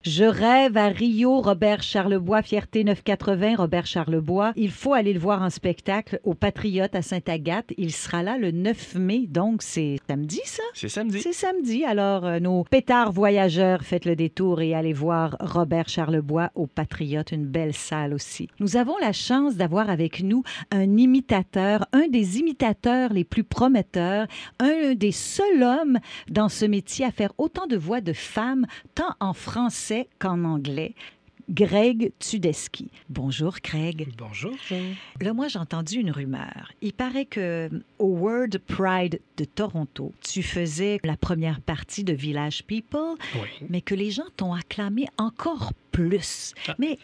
Je rêve à Rio, Robert Charlebois, Fierté 980, Robert Charlebois. Il faut aller le voir en spectacle au Patriote à Sainte-Agathe. Il sera là le 9 mai, donc c'est samedi, ça? C'est samedi. C'est samedi. Alors, nos pétards voyageurs, faites le détour et allez voir Robert Charlebois au Patriote, une belle salle aussi. Nous avons la chance d'avoir avec nous un imitateur, un des imitateurs les plus prometteurs, un des seuls hommes dans ce métier à faire autant de voix de femmes, tant en français qu'en anglais. Greg Tudeski. Bonjour, Craig. Bonjour, Jean. Là, moi, j'ai entendu une rumeur. Il paraît que au World Pride de Toronto, tu faisais la première partie de Village People, Oui. mais que les gens t'ont acclamé encore plus. Ah. Mais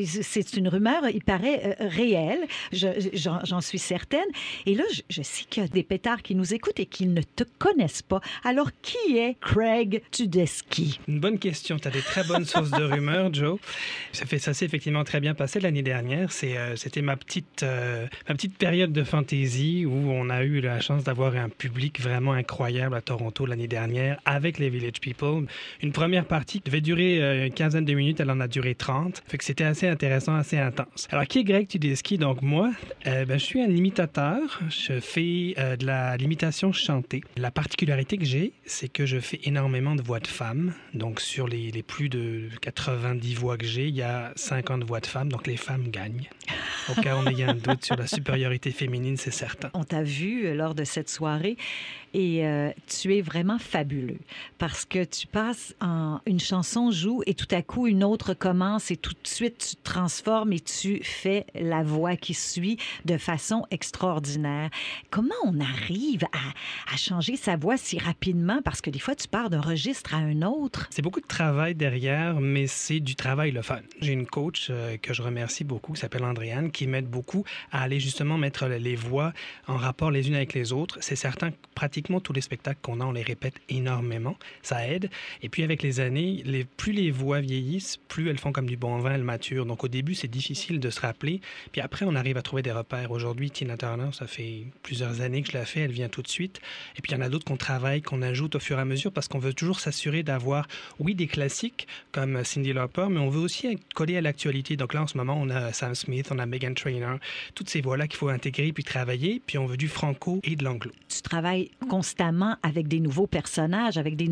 c'est une rumeur, il paraît réelle, j'en suis certaine. Et là, je sais qu'il y a des pétards qui nous écoutent et qui ne te connaissent pas. Alors, qui est Craig Tudeski? Une bonne question. Tu as des très bonnes sources de rumeurs, Joe. Ça s'est effectivement très bien passé l'année dernière. C'était ma petite période de fantaisie où on a eu la chance d'avoir un public vraiment incroyable à Toronto l'année dernière avec les Village People. Une première partie devait durer une quinzaine de minutes. Elle en a duré 30. Fait que c'était assez intéressant, assez intense. Alors, qui est Greg Tudeski? Donc, moi, je suis un imitateur. Je fais de l'imitation chantée. La particularité que j'ai, c'est que je fais énormément de voix de femmes. Donc, sur les plus de 90 voix que j'ai, il y a 50 voix de femmes. Donc, les femmes gagnent. Au cas où on ait un doute sur la supériorité féminine, c'est certain. On t'a vu lors de cette soirée et tu es vraiment fabuleux parce que tu passes une chanson joue et tout à coup une autre commence et tout de suite tu te transformes et tu fais la voix qui suit de façon extraordinaire. Comment on arrive à changer sa voix si rapidement? Parce que des fois tu pars d'un registre à un autre. C'est beaucoup de travail derrière, mais c'est du travail le fun. J'ai une coach que je remercie beaucoup, qui s'appelle Andréane, qui m'aide beaucoup à aller justement mettre les voix en rapport les unes avec les autres. C'est certain que pratiquement tous les spectacles qu'on a, on les répète énormément. Ça aide. Et puis avec les années, plus les voix vieillissent, plus elles font comme du bon vin, elles maturent. Donc au début, c'est difficile de se rappeler. Puis après, on arrive à trouver des repères. Aujourd'hui, Tina Turner, ça fait plusieurs années que je la fais. Elle vient tout de suite. Et puis il y en a d'autres qu'on travaille, qu'on ajoute au fur et à mesure parce qu'on veut toujours s'assurer d'avoir, oui, des classiques comme Cyndi Lauper, mais on veut aussi être collé à l'actualité. Donc là, en ce moment, on a Sam Smith, on a Meghan Trainor, toutes ces voix-là qu'il faut intégrer puis travailler. Puis on veut du franco et de l'anglo. Tu travailles constamment avec des nouveaux personnages, avec des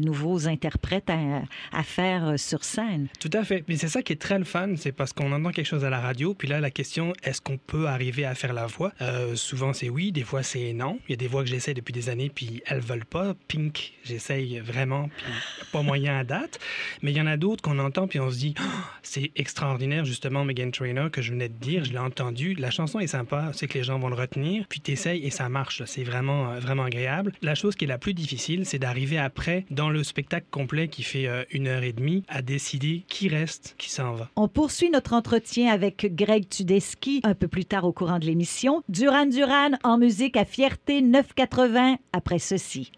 nouveaux interprètes à faire sur scène. Tout à fait. Mais c'est ça qui est très le fun, c'est parce qu'on entend quelque chose à la radio, puis là, la question, est-ce qu'on peut arriver à faire la voix? Souvent, c'est oui, des fois, c'est non. Il y a des voix que j'essaie depuis des années, puis elles veulent pas. Pink, j'essaye vraiment, puis pas moyen à date. Mais il y en a d'autres qu'on entend, puis on se dit, oh, c'est extraordinaire, justement, Meghan Trainor, que je venais de dire, je l'ai entendu. La chanson est sympa, c'est que les gens vont le retenir, puis t'essayes et ça marche. Là. C'est vraiment, vraiment agréable. La chose qui est la plus difficile, c'est d'arriver après, dans le spectacle complet qui fait 1h30, à décider qui reste, qui s'en va. On poursuit notre entretien avec Greg Tudeski un peu plus tard au courant de l'émission. Duran Duran en musique à Fierté 980 après ceci.